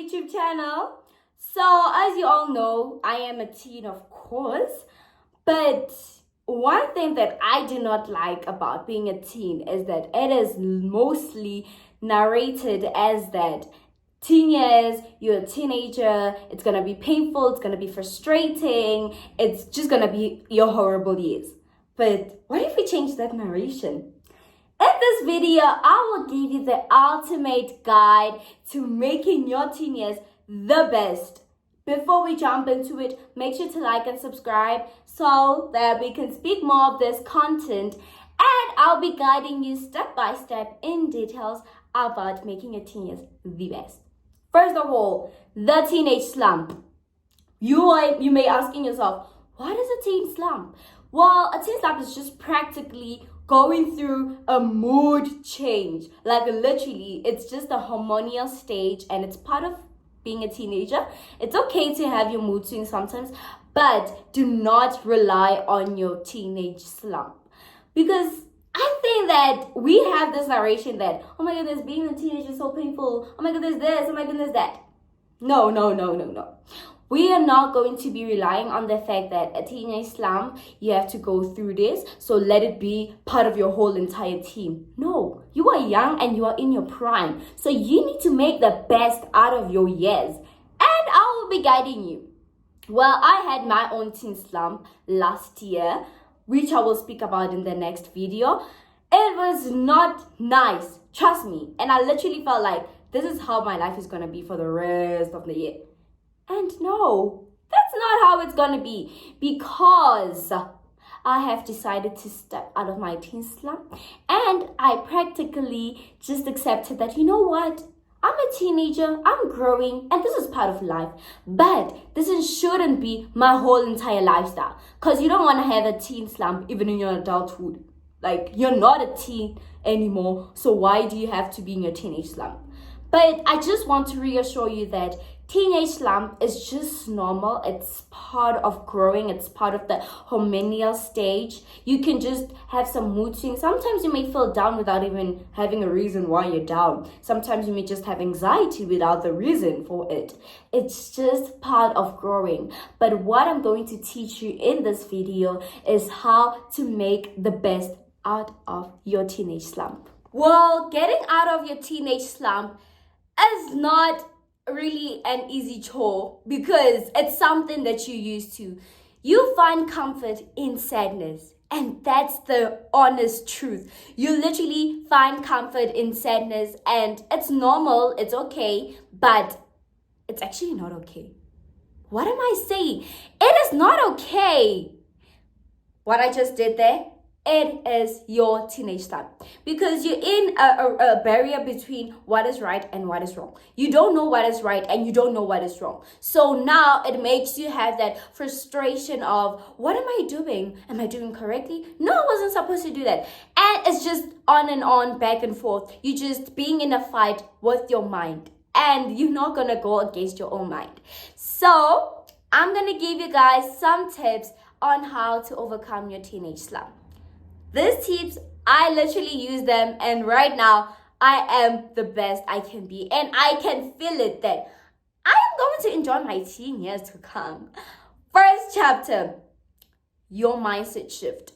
YouTube channel. So as you all know, I am a teen, of course, but one thing that I do not like about being a teen is that it is mostly narrated as that teen years, you're a teenager, it's gonna be painful, it's gonna be frustrating, it's just gonna be your horrible years. But what if we change that narration? In this video, I will give you the ultimate guide to making your teen years the best. Before we jump into it, make sure to like and subscribe so that we can speak more of this content, and I'll be guiding you step by step in details about making your teen years the best. First of all, the teenage slump. You may asking yourself, what is a teen slump? Well, a teen slump is just practically going through a mood change. Like literally, it's just a hormonal stage and it's part of being a teenager. It's okay to have your mood swings sometimes, but do not rely on your teenage slump. Because I think that we have this narration that, oh my goodness, being a teenager is so painful. Oh my goodness, this, oh my goodness, that. No. We are not going to be relying on the fact that a teenage slump, you have to go through this, so let it be part of your whole entire team. No, you are young and you are in your prime, so you need to make the best out of your years. And I will be guiding you. Well, I had my own teen slump last year, which I will speak about in the next video. It was not nice, trust me. And I literally felt like this is how my life is going to be for the rest of the year. And no, that's not how it's going to be, because I have decided to step out of my teen slump, and I practically just accepted that, you know what? I'm a teenager, I'm growing, and this is part of life. But this shouldn't be my whole entire lifestyle, because you don't want to have a teen slump even in your adulthood. Like, you're not a teen anymore, so why do you have to be in your teenage slump? But I just want to reassure you that teenage slump is just normal. It's part of growing. It's part of the hormonal stage. You can just have some mood swings. Sometimes you may feel down without even having a reason why you're down. Sometimes you may just have anxiety without the reason for it. It's just part of growing. But what I'm going to teach you in this video is how to make the best out of your teenage slump. Well, getting out of your teenage slump is not really an easy chore, because it's something that you're used to. You find comfort in sadness, and that's the honest truth. You literally find comfort in sadness, and it's normal, it's okay, but it's actually not okay. What am I saying? It is not okay. What I just did there, it is your teenage slump, because you're in a barrier between what is right and what is wrong. You don't know what is right and you don't know what is wrong. So now it makes you have that frustration of, what am I doing? Am I doing correctly? No, I wasn't supposed to do that. And it's just on and on, back and forth. You're just being in a fight with your mind, and you're not gonna go against your own mind. So I'm gonna give you guys some tips on how to overcome your teenage slump. These tips, I literally use them, and right now I am the best I can be, and I can feel it that I am going to enjoy my teen years to come. First chapter, your mindset shift.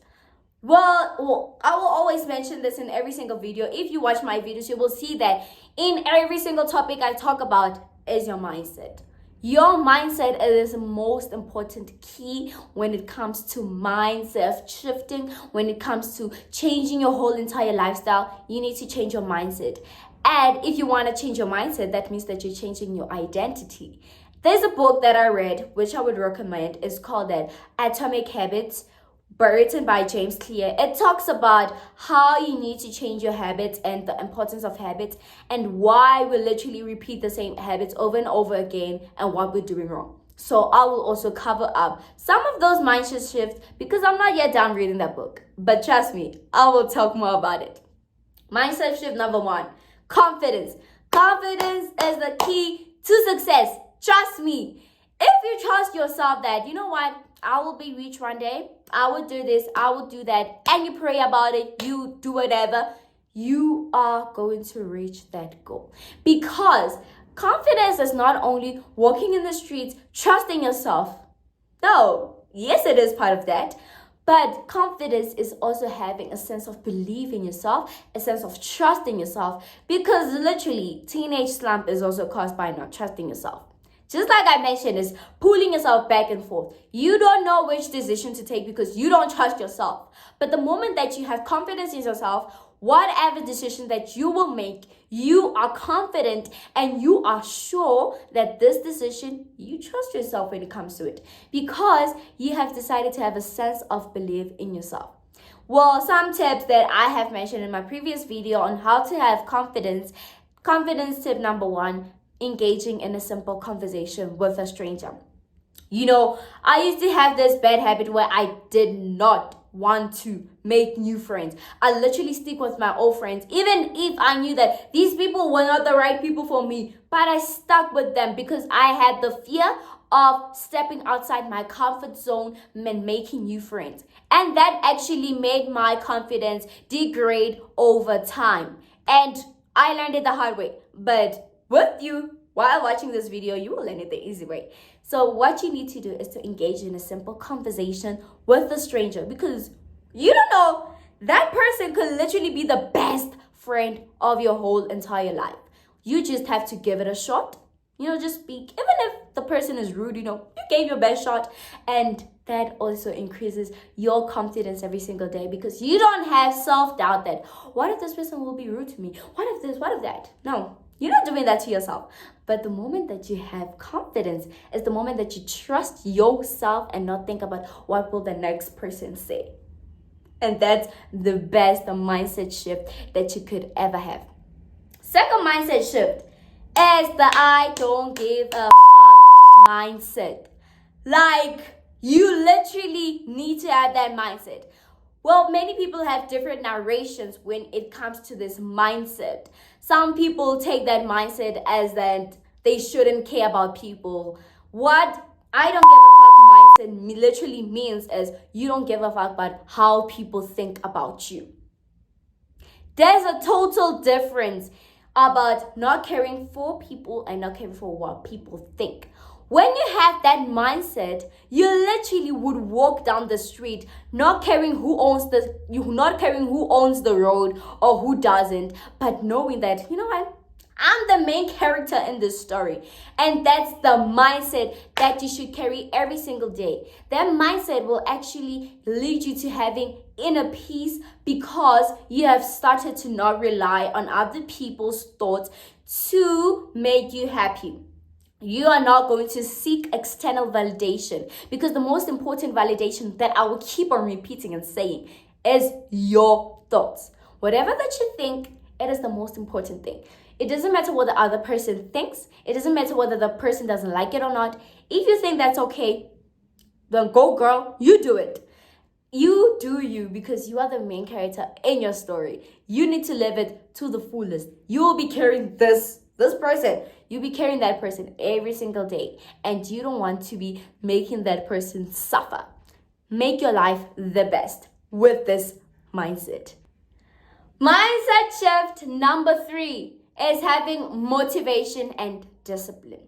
Well, I will always mention this in every single video. If you watch my videos, you will see that in every single topic I talk about is your mindset. Your mindset is the most important key when it comes to mindset shifting, when it comes to changing your whole entire lifestyle. You need to change your mindset. And if you want to change your mindset, that means that you're changing your identity. There's a book that I read, which I would recommend. It's called Atomic Habits, written by James Clear. It talks about how you need to change your habits and the importance of habits, and why we literally repeat the same habits over and over again, and what we're doing wrong. So I will also cover up some of those mindset shifts, because I'm not yet done reading that book. But trust me, I will talk more about it. Mindset shift number 1, confidence. Confidence is the key to success. Trust me. If you trust yourself that, you know what, I will be rich one day, I will do this, I will do that, and you pray about it, you do whatever, you are going to reach that goal. Because confidence is not only walking in the streets, trusting yourself. No, yes, it is part of that. But confidence is also having a sense of belief in yourself, a sense of trusting yourself, because literally, teenage slump is also caused by not trusting yourself. Just like I mentioned, is pulling yourself back and forth. You don't know which decision to take because you don't trust yourself. But the moment that you have confidence in yourself, whatever decision that you will make, you are confident and you are sure that this decision, you trust yourself when it comes to it because you have decided to have a sense of belief in yourself. Well, some tips that I have mentioned in my previous video on how to have confidence. Confidence tip number 1, engaging in a simple conversation with a stranger. I used to have this bad habit where I did not want to make new friends. I literally stick with my old friends, even if I knew that these people were not the right people for me, but I stuck with them because I had the fear of stepping outside my comfort zone and making new friends. And that actually made my confidence degrade over time. And I learned it the hard way. But with you, while watching this video, you will learn it the easy way. So what you need to do is to engage in a simple conversation with a stranger because you don't know, that person could literally be the best friend of your whole entire life. You just have to give it a shot. Just speak. Even if the person is rude, you gave your best shot. And that also increases your confidence every single day because you don't have self-doubt that, what if this person will be rude to me? What if this? What if that? No. You're not doing that to yourself. But the moment that you have confidence is the moment that you trust yourself and not think about what will the next person say. And that's the best mindset shift that you could ever have. Second mindset shift is the I don't give a fuck mindset. Like, you literally need to have that mindset. Well, many people have different narrations when it comes to this mindset. Some people take that mindset as that they shouldn't care about people. What I don't give a fuck mindset literally means is you don't give a fuck about how people think about you. There's a total difference about not caring for people and not caring for what people think. When you have that mindset, you literally would walk down the street not caring who owns the road or who doesn't, but knowing that, what? I'm the main character in this story. And that's the mindset that you should carry every single day. That mindset will actually lead you to having inner peace because you have started to not rely on other people's thoughts to make you happy. You are not going to seek external validation because the most important validation that I will keep on repeating and saying is your thoughts. Whatever that you think, it is the most important thing. It doesn't matter what the other person thinks. It doesn't matter whether the person doesn't like it or not. If you think that's okay, then go girl, you do it. You do you because you are the main character in your story. You need to live it to the fullest. You will be carrying this person. You'll be carrying that person every single day. And you don't want to be making that person suffer. Make your life the best with this mindset. Mindset shift number 3 is having motivation and discipline.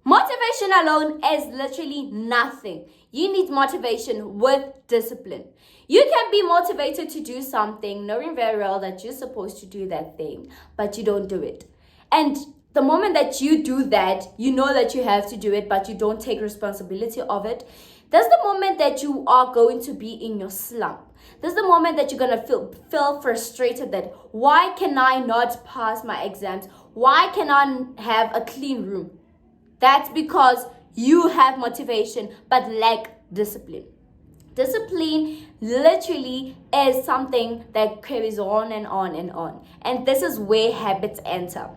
Motivation alone is literally nothing. You need motivation with discipline. You can be motivated to do something knowing very well that you're supposed to do that thing, but you don't do it. And the moment that you do that, you know that you have to do it, but you don't take responsibility of it. That's the moment that you are going to be in your slump. That's the moment that you're going to feel frustrated that why can I not pass my exams? Why can I have a clean room? That's because you have motivation but lack discipline. Discipline literally is something that carries on and on and on. And this is where habits enter.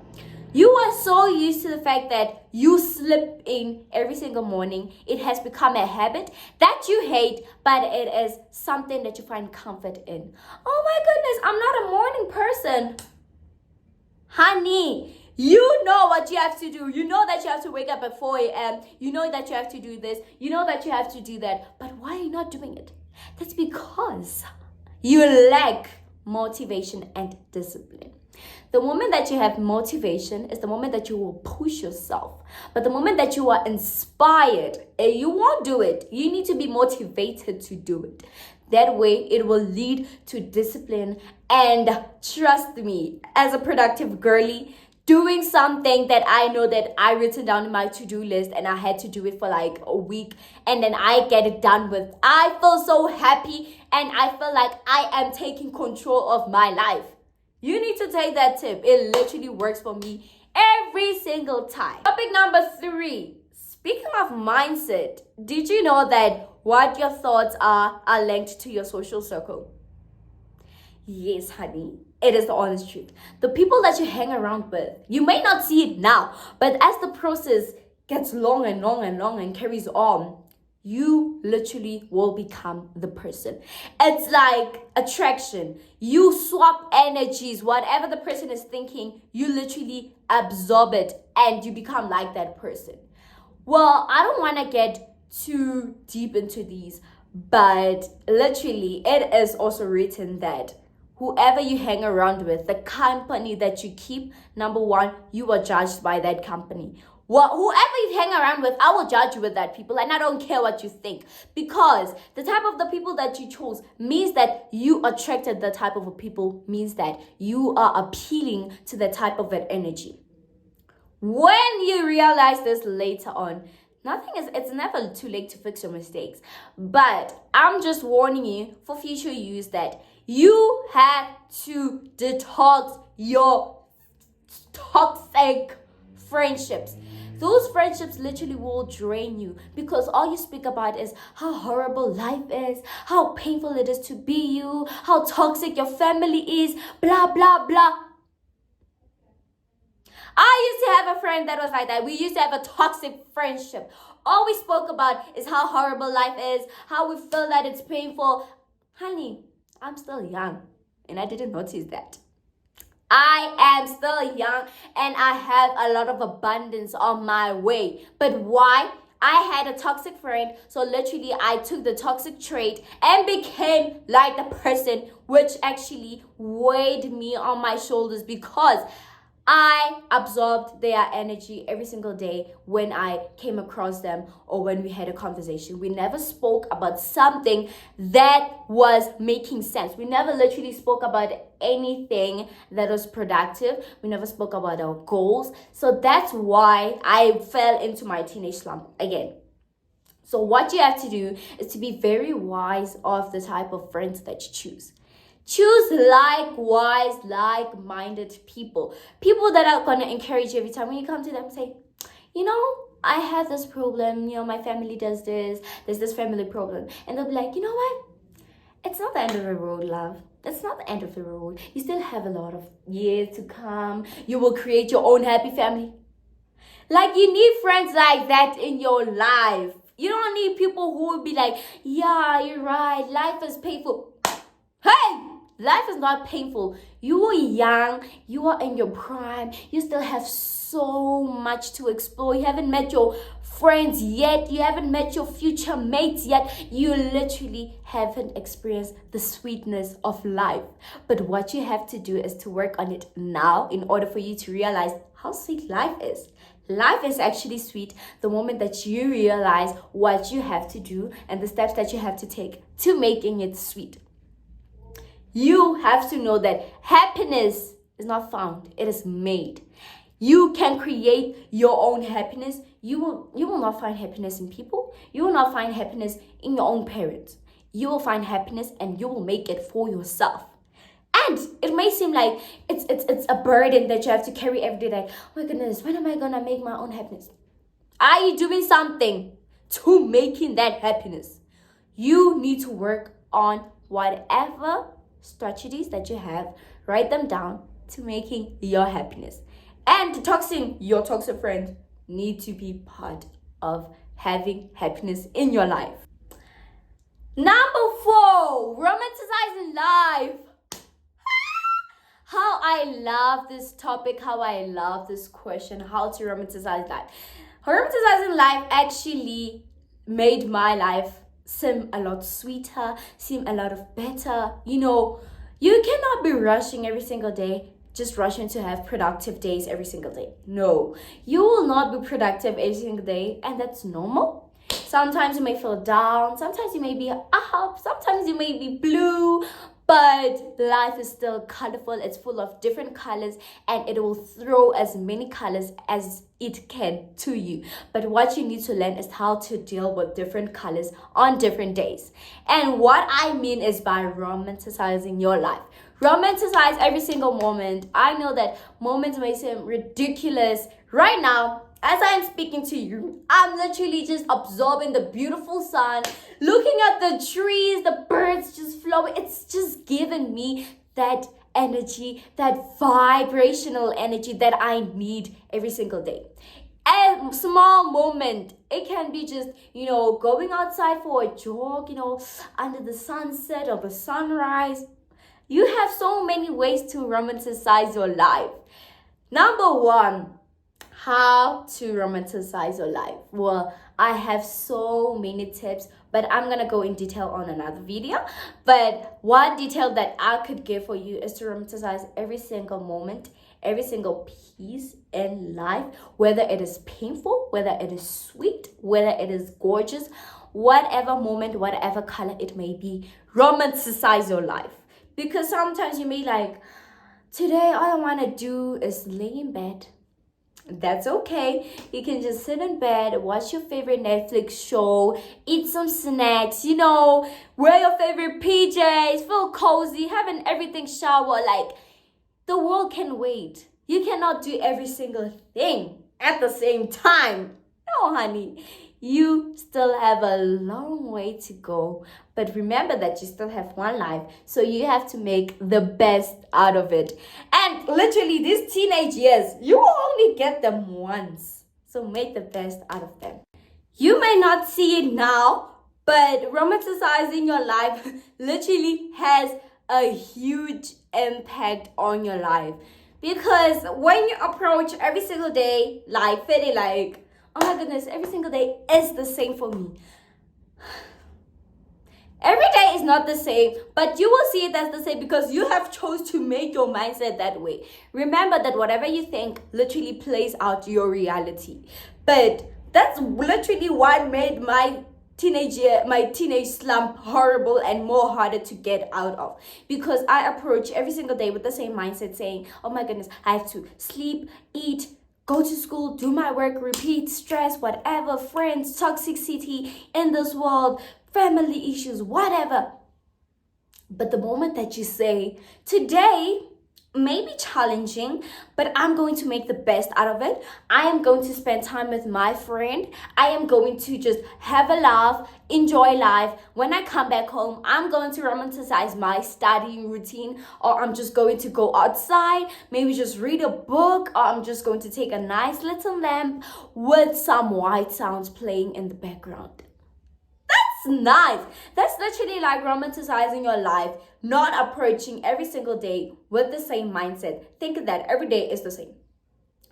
You are so used to the fact that you slip in every single morning. It has become a habit that you hate, but it is something that you find comfort in. Oh my goodness, I'm not a morning person. Honey, you know what you have to do. You know that you have to wake up at 4 a.m. You know that you have to do this. You know that you have to do that. But why are you not doing it? That's because you lack motivation and discipline. The moment that you have motivation is the moment that you will push yourself. But the moment that you are inspired, you won't do it. You need to be motivated to do it. That way, it will lead to discipline. And trust me, as a productive girly, doing something that I know that I written down in my to-do list and I had to do it for like a week and then I get it done with, I feel so happy and I feel like I am taking control of my life. You need to take that tip. It literally works for me every single time. Topic number 3. Speaking of mindset, did you know that what your thoughts are linked to your social circle? Yes, honey. It is the honest truth. The people that you hang around with, you may not see it now, but as the process gets long and long and long and carries on, you literally will become the person. It's like attraction. You swap energies. Whatever the person is thinking, you literally absorb it and you become like that person. Well, I don't want to get too deep into these, but literally it is also written that whoever you hang around with, the company that you keep, number 1, you are judged by that company. Well, whoever you hang around with, I will judge you with that, people, and I don't care what you think, because the type of the people that you chose means that you attracted the type of people, means that you are appealing to the type of that energy. When you realize this later on, it's never too late to fix your mistakes. But I'm just warning you for future use that you have to detox your toxic friendships. Those friendships literally will drain you because all you speak about is how horrible life is, how painful it is to be you, how toxic your family is, blah, blah, blah. I used to have a friend that was like that. We used to have a toxic friendship. All we spoke about is how horrible life is, how we feel that it's painful. Honey, I'm still young and I didn't notice that. I am still young and I have a lot of abundance on my way. But why? I had a toxic friend, so literally I took the toxic trait and became like the person, which actually weighed me on my shoulders because I absorbed their energy every single day when I came across them or when we had a conversation. We never spoke about something that was making sense. We never literally spoke about anything that was productive. We never spoke about our goals. So that's why I fell into my teenage slump again. So what you have to do is to be very wise of the type of friends that you choose. Choose likewise, like-minded people. People that are going to encourage you every time when you come to them, say, I have this problem. My family does this. There's this family problem. And they'll be like, you know what? It's not the end of the road, love. It's not the end of the road. You still have a lot of years to come. You will create your own happy family. Like, you need friends like that in your life. You don't need people who will be like, yeah, you're right. Life is painful. Hey! Life is not painful. You are young. You are in your prime. You still have so much to explore. You haven't met your friends yet. You haven't met your future mates yet. You literally haven't experienced the sweetness of life. But what you have to do is to work on it now in order for you to realize how sweet life is. Life is actually sweet the moment that you realize what you have to do and the steps that you have to take to making it sweet. You have to know that happiness is not found, it is made. You can create your own happiness. You will not find happiness in people. You will not find happiness in your own parents. You will find happiness and you will make it for yourself. And it may seem like it's a burden that you have to carry every day. Like, oh my goodness, when am I gonna make my own happiness? Are you doing something to making that happiness? You need to work on whatever strategies that you have, write them down to making your happiness. And detoxing your toxic friends need to be part of having happiness in your life. Number 4, romanticizing life. How I love this topic, how I love this question, how to romanticize life. Romanticizing life actually made my life seem a lot sweeter, seem a lot of better. You cannot be rushing every single day just rushing to have productive days every single day. No, you will not be productive every single day, and that's normal. Sometimes you may feel down, sometimes you may be up, sometimes you may be blue, but life is still colorful. It's full of different colors, and it will throw as many colors as it can to you. But what you need to learn is how to deal with different colors on different days. And what I mean is by romanticizing your life. Romanticize every single moment. I know that moments may seem ridiculous right now. As I'm speaking to you, I'm literally just absorbing the beautiful sun, looking at the trees, the birds just flowing. It's just giving me that energy, that vibrational energy that I need every single day. A small moment, it can be just, going outside for a jog, under the sunset or the sunrise. You have so many ways to romanticize your life. Number one, how to romanticize your life. Well, I have so many tips, but I'm gonna go in detail on another video. But one detail that I could give for you is to romanticize every single moment, every single piece in life, whether it is painful, whether it is sweet, whether it is gorgeous, whatever moment, whatever color it may be, romanticize your life. Because sometimes you may today all I want to do is lay in bed. That's okay. You can just sit in bed, watch your favorite Netflix show, eat some snacks, wear your favorite PJs, feel cozy, having everything shower. The world can wait. You cannot do every single thing at the same time. No, honey. You still have a long way to go. But remember that you still have one life. So you have to make the best out of it. And literally these teenage years, you will only get them once. So make the best out of them. You may not see it now, but romanticizing your life literally has a huge impact on your life. Because when you approach every single day, feeling oh my goodness, every single day is the same for me. Every day is not the same, but you will see it as the same because you have chose to make your mindset that way. Remember that whatever you think literally plays out your reality. But that's literally what made my teenage slump horrible and more harder to get out of, because I approach every single day with the same mindset saying, oh my goodness, I have to sleep, eat, go to school, do my work, repeat, stress, whatever, friends, toxicity in this world, family issues, whatever. But the moment that you say, today may be challenging, but I'm going to make the best out of it. I am going to spend time with my friend. I am going to just have a laugh, enjoy life. When I come back home, I'm going to romanticize my studying routine, or I'm just going to go outside, maybe just read a book, or I'm just going to take a nice little lamp with some white sounds playing in the background. Nice. That's literally like romanticizing your life, not approaching every single day with the same mindset. Think that every day is the same.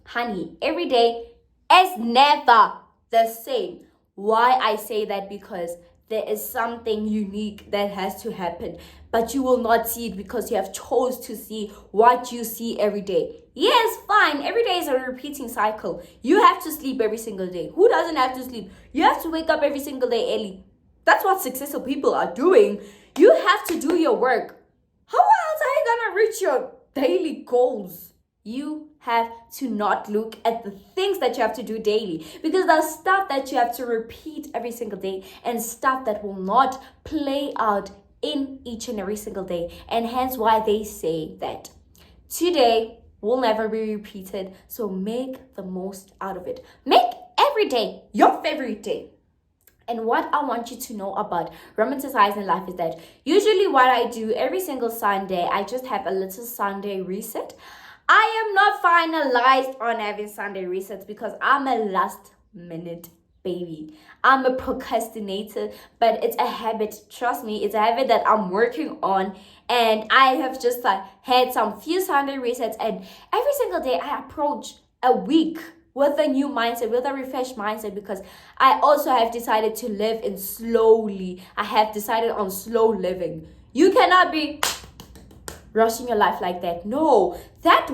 Honey, every day is never the same. Why I say that? Because there is something unique that has to happen, but you will not see it because you have chose to see what you see every day. Yes, fine. Every day is a repeating cycle. You have to sleep every single day. Who doesn't have to sleep? You have to wake up every single day early. That's what successful people are doing. You have to do your work. How else are you gonna reach your daily goals? You have to not look at the things that you have to do daily, because there's stuff that you have to repeat every single day and stuff that will not play out in each and every single day. And hence why they say that today will never be repeated. So make the most out of it. Make every day your favorite day. And what I want you to know about romanticizing life is that usually what I do every single Sunday, I just have a little Sunday reset. I am not finalized on having Sunday resets because I'm a last minute baby. I'm a procrastinator, but it's a habit. Trust me, it's a habit that I'm working on. And I have just had some few Sunday resets, and every single day I approach a week with a new mindset, with a refreshed mindset, because I also have decided to live in slowly. I have decided on slow living. You cannot be rushing your life like that. No, that's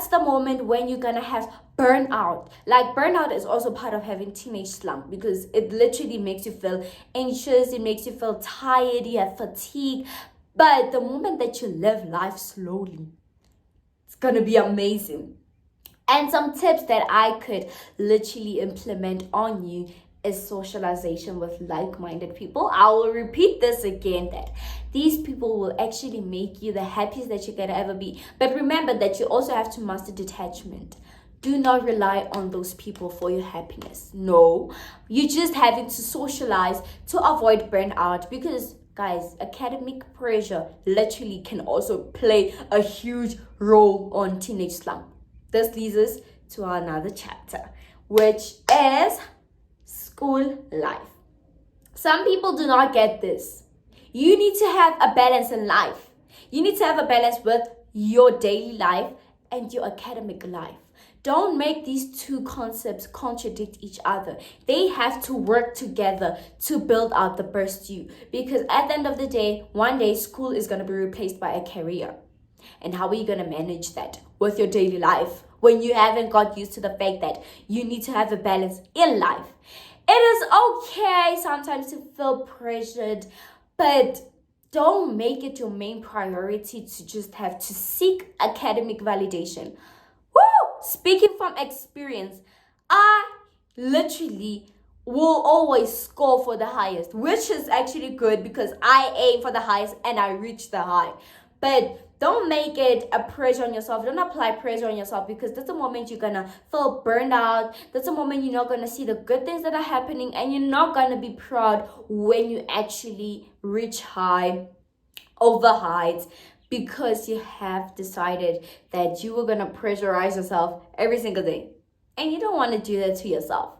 the moment when you're gonna have burnout. Like, burnout is also part of having teenage slump, because it literally makes you feel anxious, it makes you feel tired, you have fatigue. But the moment that you live life slowly, it's gonna be amazing. And some tips that I could literally implement on you is socialization with like-minded people. I will repeat this again, that these people will actually make you the happiest that you can ever be. But remember that you also have to master detachment. Do not rely on those people for your happiness. No, you're just having to socialize to avoid burnout, because guys, academic pressure literally can also play a huge role on teenage slump. This leads us to another chapter, which is school life. Some people do not get this. You need to have a balance in life. You need to have a balance with your daily life and your academic life. Don't make these two concepts contradict each other. They have to work together to build out the best you. Because at the end of the day, one day school is going to be replaced by a career. And how are you going to manage that with your daily life when you haven't got used to the fact that you need to have a balance in life? It is okay sometimes to feel pressured, but don't make it your main priority to just have to seek academic validation. Woo! Speaking from experience, I literally will always score for the highest, which is actually good because I aim for the highest and I reach the high. But don't make it a pressure on yourself. Don't apply pressure on yourself, because that's the moment you're gonna feel burned out. That's the moment you're not gonna see the good things that are happening, and you're not gonna be proud when you actually reach high over heights, because you have decided that you were gonna pressurize yourself every single day. And you don't want to do that to yourself.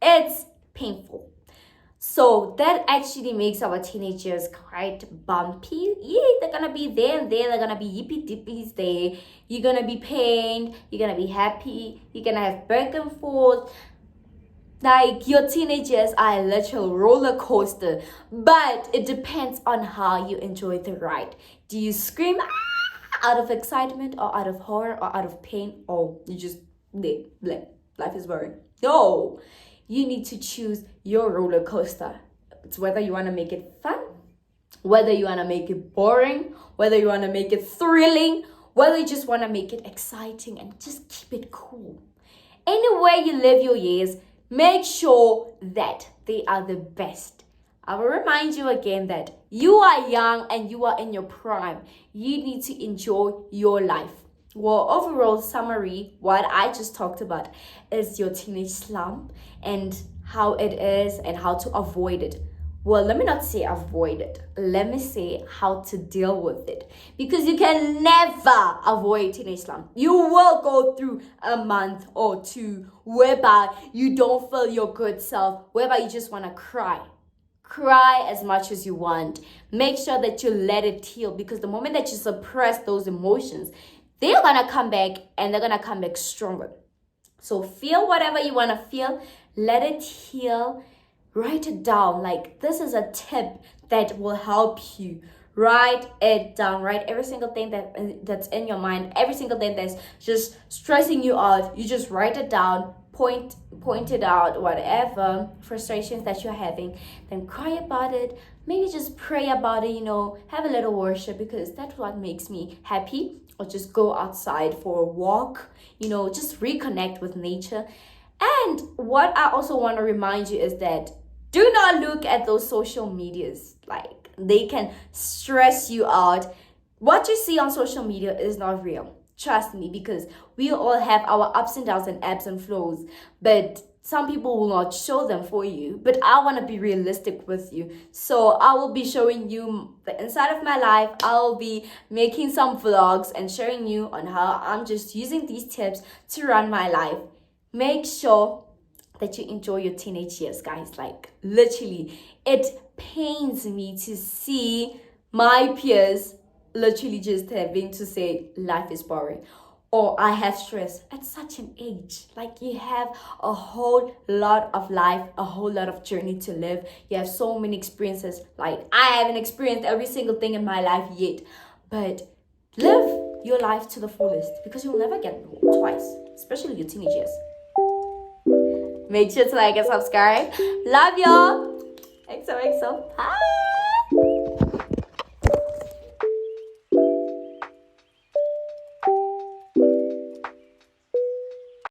It's painful. So that actually makes our teenagers quite bumpy. Yeah, they're gonna be there and there, they're gonna be yippee dippies there. You're gonna be pained, you're gonna be happy, you're gonna have back and forth. Like, your teenagers are a literal roller coaster, but it depends on how you enjoy the ride. Do you scream out of excitement, or out of horror, or out of pain, or you just bleh, life is boring? No. You need to choose your roller coaster. It's whether you want to make it fun, whether you want to make it boring, whether you want to make it thrilling, whether you just want to make it exciting and just keep it cool. Anywhere you live your years, make sure that they are the best. I will remind you again that you are young and you are in your prime. You need to enjoy your life. Well, overall summary, what I just talked about is your teenage slump and how it is and how to avoid it. Well, let me not say avoid it. Let me say how to deal with it. Because you can never avoid teenage slump. You will go through a month or two whereby you don't feel your good self, whereby you just want to cry. Cry as much as you want. Make sure that you let it heal, because the moment that you suppress those emotions, they're gonna come back, and they're gonna come back stronger. So feel whatever you wanna feel, let it heal, write it down. Like, this is a tip that will help you. Write it down. Write every single thing that's in your mind, every single thing that's just stressing you out. You just write it down, point it out, whatever frustrations that you're having, then cry about it. Maybe just pray about it, have a little worship, because that's what makes me happy. Or just go outside for a walk, just reconnect with nature. And what I also want to remind you is that do not look at those social medias. Like, they can stress you out. What you see on social media is not real. Trust me, because we all have our ups and downs and ebbs and flows. But some people will not show them for you, but I want to be realistic with you. So I will be showing you the inside of my life. I'll be making some vlogs and showing you on how I'm just using these tips to run my life. Make sure that you enjoy your teenage years, guys. Like, literally, it pains me to see my peers literally just having to say life is boring, or I have stress at such an age. Like, you have a whole lot of life, a whole lot of journey to live. You have so many experiences. Like, I haven't experienced every single thing in my life yet, but live your life to the fullest, because you'll never get bored twice, especially your teenage years. Make sure to like and subscribe. Love y'all. XOXO. Bye.